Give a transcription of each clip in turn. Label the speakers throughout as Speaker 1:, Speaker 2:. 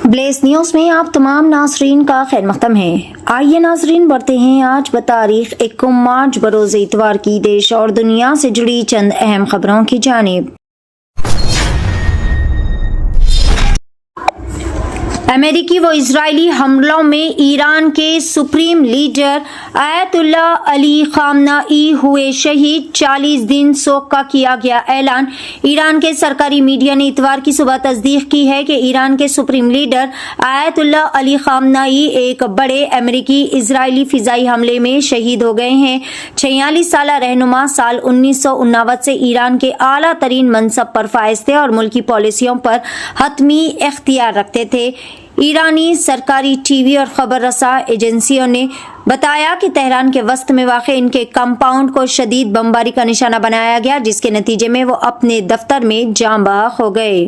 Speaker 1: Bless news میں آپ تمام ناظرین کا خیر مقدم ہے۔ آئیے ناظرین بڑھتے ہیں آج بتاریخ 1 مارچ بروز اتوار کی دیش اور دنیا سے جڑی چند اہم خبروں کی جانب۔ امریکی و اسرائیلی حملوں میں ایران کے سپریم لیڈر آیت اللہ علی خامنئی ہوئے شہید، 40 دن سوگ کا کیا گیا اعلان۔ ایران کے سرکاری میڈیا نے اتوار کی صبح تصدیق کی ہے کہ ایران کے سپریم لیڈر آیت اللہ علی خامنئی ایک بڑے امریکی اسرائیلی فضائی حملے میں شہید ہو گئے ہیں۔ 46 سالہ رہنما سال 1959 سے ایران کے اعلیٰ ترین منصب پر فائز تھے اور ملکی پالیسیوں پر حتمی اختیار رکھتے تھے۔ ایرانی سرکاری ٹی وی اور خبر رساں ایجنسیوں نے بتایا کہ تہران کے وسط میں واقع ان کے کمپاؤنڈ کو شدید بمباری کا نشانہ بنایا گیا، جس کے نتیجے میں وہ اپنے دفتر میں جاں بحق ہو گئے۔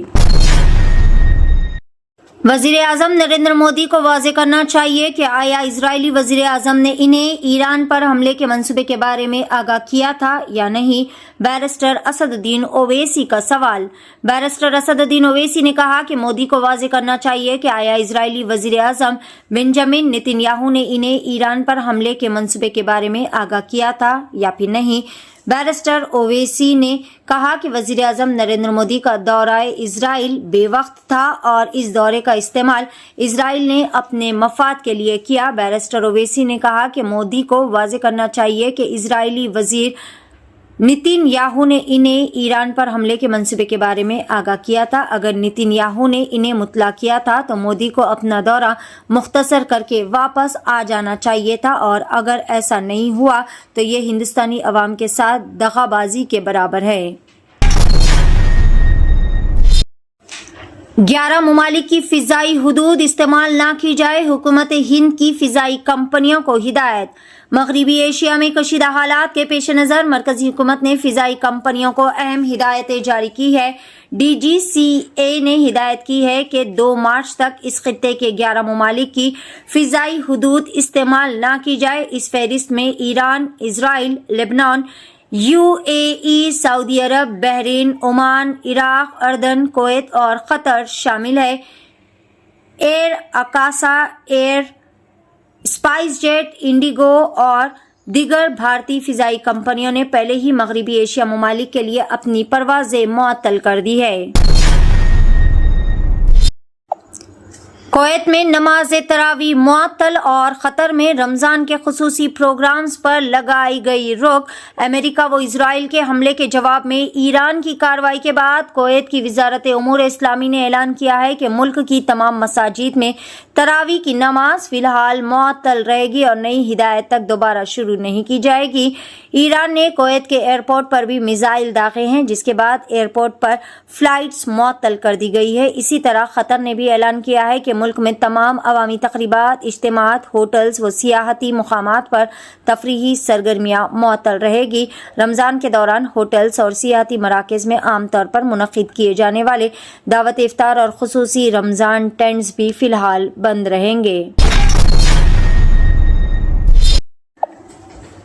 Speaker 1: وزیر اعظم نریندر مودی کو واضح کرنا چاہیے کہ آیا اسرائیلی وزیر اعظم نے انہیں ایران پر حملے کے منصوبے کے بارے میں آگاہ کیا تھا یا نہیں؟ بیرسٹر اسد الدین اویسی کا سوال۔ بیرسٹر اسد الدین اویسی نے کہا کہ مودی کو واضح کرنا چاہیے کہ آیا اسرائیلی وزیر اعظم بنجامن نیتن یاہو نے انہیں ایران پر حملے کے منصوبے کے بارے میں آگاہ کیا تھا یا پھر نہیں؟ بیرسٹر اویسی نے کہا کہ وزیر اعظم نریندر مودی کا دورہ اسرائیل بے وقت تھا اور اس دورے کا استعمال اسرائیل نے اپنے مفاد کے لیے کیا۔ بیرسٹر اویسی نے کہا کہ مودی کو واضح کرنا چاہیے کہ اسرائیلی وزیر نیتن یاہو نے انہیں ایران پر حملے کے منصوبے کے بارے میں آگاہ کیا تھا۔ اگر نیتن یاہو نے انہیں مطلع کیا تھا تو مودی کو اپنا دورہ مختصر کر کے واپس آ جانا چاہیے تھا، اور اگر ایسا نہیں ہوا تو یہ ہندوستانی عوام کے ساتھ دغا بازی کے برابر ہے۔ 11 ممالک کی فضائی حدود استعمال نہ کی جائے، حکومت ہند کی فضائی کمپنیوں کو ہدایت۔ مغربی ایشیا میں کشیدہ حالات کے پیش نظر مرکزی حکومت نے فضائی کمپنیوں کو اہم ہدایتیں جاری کی ہے۔ ڈی جی سی اے نے ہدایت کی ہے کہ 2 مارچ تک اس خطے کے 11 ممالک کی فضائی حدود استعمال نہ کی جائے۔ اس فہرست میں Iran, Israel, Lebanon, U A E, Saudi عرب، بحرین، عمان، عراق، اردن، کویت اور قطر شامل ہے۔ Air Akasa, air SpiceJet, IndiGo اور دیگر بھارتی فضائی کمپنیوں نے پہلے ہی مغربی ایشیا ممالک کے لیے اپنی پروازیں معطل کر دی ہے۔ کویت میں نماز تراویح معطل اور قطر میں رمضان کے خصوصی پروگرامز پر لگائی گئی روک۔ امریکہ و اسرائیل کے حملے کے جواب میں ایران کی کارروائی کے بعد کویت کی وزارت امور اسلامی نے اعلان کیا ہے کہ ملک کی تمام مساجد میں تراویح کی نماز فی الحال معطل رہے گی اور نئی ہدایت تک دوبارہ شروع نہیں کی جائے گی۔ ایران نے کویت کے ایئرپورٹ پر بھی میزائل داغے ہیں، جس کے بعد ایئرپورٹ پر فلائٹس معطل کر دی گئی ہے۔ اسی طرح قطر نے بھی اعلان کیا ہے کہ ملک میں تمام عوامی تقریبات، اجتماعات، ہوٹلز و سیاحتی مقامات پر تفریحی سرگرمیاں معطل رہے گی۔ رمضان کے دوران ہوٹلز اور سیاحتی مراکز میں عام طور پر منعقد کیے جانے والے دعوت افطار اور خصوصی رمضان ٹینٹس بھی فی الحال بند رہیں گے۔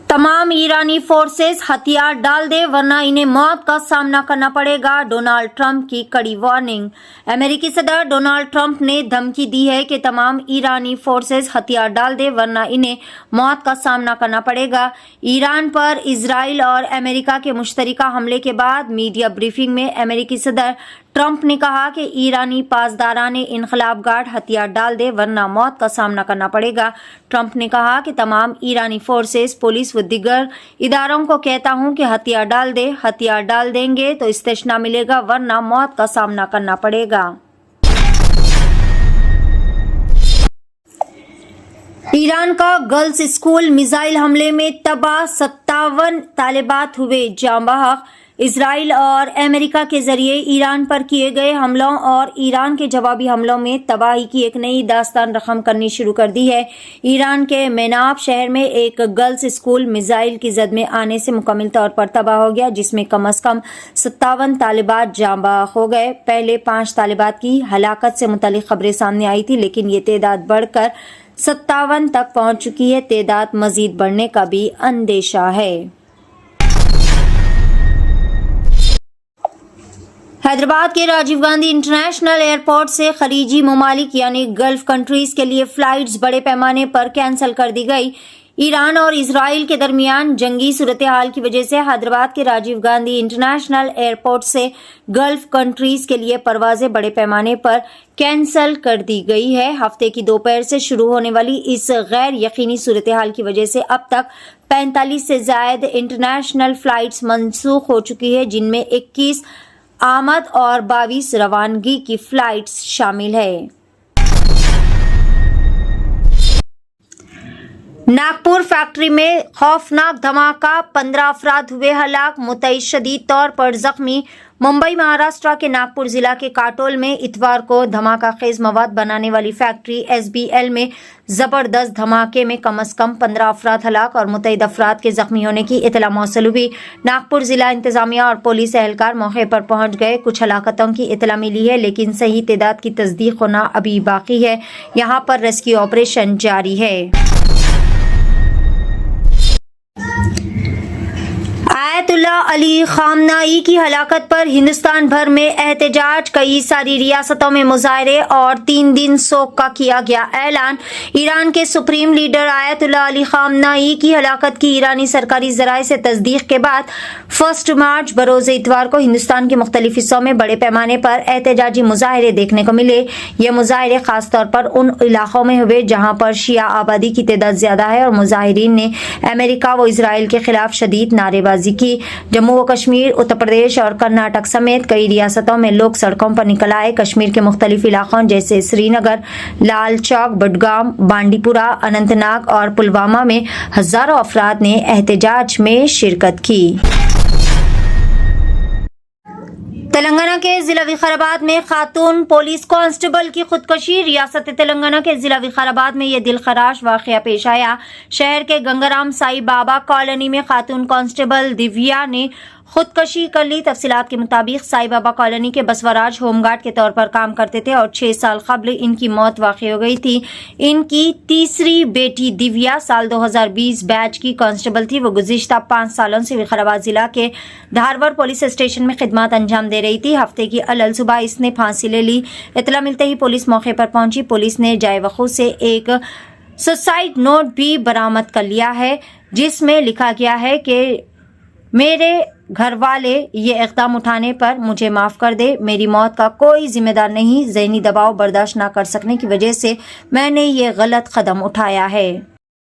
Speaker 1: تمام ایرانی فورسز ہتھیار ڈال دیں ورنہ انہیں موت کا سامنا کرنا پڑے گا، ڈونالڈ ٹرمپ کی کڑی وارننگ۔ امریکی صدر ڈونالڈ ٹرمپ نے دھمکی دی ہے کہ تمام ایرانی فورسز ہتھیار ڈال دیں ورنہ انہیں موت کا سامنا کرنا پڑے گا۔ ایران پر اسرائیل اور امریکہ کے مشترکہ حملے کے بعد میڈیا بریفنگ میں امریکی صدر ٹرمپ نے کہا کہ ایرانی پاسداران انقلاب گارڈ ہتھیار ڈال دیں ورنہ موت کا سامنا کرنا پڑے گا۔ ٹرمپ نے کہا کہ تمام ایرانی فورسز، پولیس و دیگر اداروں کو کہتا ہوں کہ ہتھیار ڈال دیں، ہتھیار ڈال دیں گے تو استثنا ملے گا ورنہ موت کا سامنا کرنا پڑے گا۔ ایران کا گرلز اسکول میزائل حملے میں تباہ، 57 طالبات ہوئے جاں بحق۔ اسرائیل اور امریکہ کے ذریعے ایران پر کیے گئے حملوں اور ایران کے جوابی حملوں میں تباہی کی ایک نئی داستان رقم کرنی شروع کر دی ہے۔ ایران کے میناف شہر میں ایک گرلز اسکول میزائل کی زد میں آنے سے مکمل طور پر تباہ ہو گیا، جس میں کم از کم 57 طالبات جاں بحق ہو گئے۔ پہلے 5 طالبات کی ہلاکت سے متعلق خبریں سامنے آئی تھی، لیکن یہ تعداد بڑھ کر 57 تک پہنچ چکی ہے۔ تعداد مزید بڑھنے کا بھی اندیشہ ہے۔ حیدرآباد کے راجیو گاندھی انٹرنیشنل ایئرپورٹ سے خلیجی ممالک یعنی گلف کنٹریز کے لیے فلائٹس بڑے پیمانے پر کینسل کر دی گئی۔ ایران اور اسرائیل کے درمیان جنگی صورتحال کی وجہ سے حیدرآباد کے راجیو گاندھی انٹرنیشنل ایئرپورٹ سے گلف کنٹریز کے لیے پروازیں بڑے پیمانے پر کینسل کر دی گئی ہے۔ ہفتے کی دوپہر سے شروع ہونے والی اس غیر یقینی صورتحال کی وجہ سے اب تک 45 سے زائد انٹرنیشنل فلائٹس منسوخ ہو چکی ہے، جن میں 21 آمد اور 22 روانگی کی فلائٹس شامل ہے۔ ناگپور فیکٹری میں خوفناک دھماکہ، 15 افراد ہوئے ہلاک، متعدد شدید طور پر زخمی۔ ممبئی مہاراشٹر کے ناگپور ضلع کے کاٹول میں اتوار کو دھماکہ خیز مواد بنانے والی فیکٹری SBL میں زبردست دھماکے میں کم از کم 15 افراد ہلاک اور متعدد افراد کے زخمی ہونے کی اطلاع موصول ہوئی۔ ناگپور ضلع انتظامیہ اور پولیس اہلکار موقع پر پہنچ گئے۔ کچھ ہلاکتوں کی اطلاع ملی ہے، لیکن صحیح تعداد کی تصدیق ہونا ابھی باقی ہے۔ یہاں پر ریسکیو آپریشن جاری ہے۔ آیت اللہ علی خامنائی کی ہلاکت پر ہندوستان بھر میں احتجاج، کئی ساری ریاستوں میں مظاہرے اور 3 دن سوگ کا کیا گیا اعلان۔ ایران کے سپریم لیڈر آیت اللہ علی خامنائی کی ہلاکت کی ایرانی سرکاری ذرائع سے تصدیق کے بعد 1 مارچ بروز اتوار کو ہندوستان کے مختلف حصوں میں بڑے پیمانے پر احتجاجی مظاہرے دیکھنے کو ملے۔ یہ مظاہرے خاص طور پر ان علاقوں میں ہوئے جہاں پر شیعہ آبادی کی تعداد زیادہ ہے، اور مظاہرین نے امریکہ و اسرائیل کے خلاف شدید نعرے بازی کی۔ جموں و کشمیر، اتر پردیش اور کرناٹک سمیت کئی ریاستوں میں لوگ سڑکوں پر نکل آئے۔ کشمیر کے مختلف علاقوں جیسے سری نگر، لال چوک، بڈگام، بانڈی پورہ، اننت ناگ اور پلوامہ میں ہزاروں افراد نے احتجاج میں شرکت کی۔ تلنگانہ کے ضلع وقار میں خاتون پولیس کانسٹیبل کی خودکشی۔ ریاست تلنگانہ کے ضلع وقار میں یہ دلخراش واقعہ پیش آیا۔ شہر کے گنگارام سائی بابا کالونی میں خاتون کانسٹیبل دیویا نے خودکشی کر لی۔ تفصیلات کے مطابق سائی بابا کالونی کے بسوراج ہوم گارڈ کے طور پر کام کرتے تھے اور 6 سال قبل ان کی موت واقع ہو گئی تھی۔ ان کی تیسری بیٹی دیویا سال 2020 بیچ کی کانسٹیبل تھی۔ وہ گزشتہ 5 سالوں سے وقار ضلع کے دھارور پولیس اسٹیشن میں خدمات انجام دے رہی تھی۔ ہفتے کی علل صبح اس نے پھانسی لے لی۔ اطلاع ملتے ہی پولیس موقع پر پہنچی۔ پولیس نے جائے وقوع سے ایک سوسائڈ نوٹ بھی برآمد کر لیا ہے، جس میں لکھا گیا ہے کہ میرے گھر والے یہ اقدام اٹھانے پر مجھے معاف کر دے، میری موت کا کوئی ذمہ دار نہیں، ذہنی دباؤ برداشت نہ کر سکنے کی وجہ سے میں نے یہ غلط قدم اٹھایا ہے۔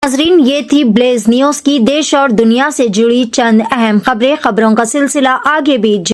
Speaker 1: ناظرین، یہ تھی بلیز نیوز کی دیش اور دنیا سے جڑی چند اہم خبریں۔ خبروں کا سلسلہ آگے بھی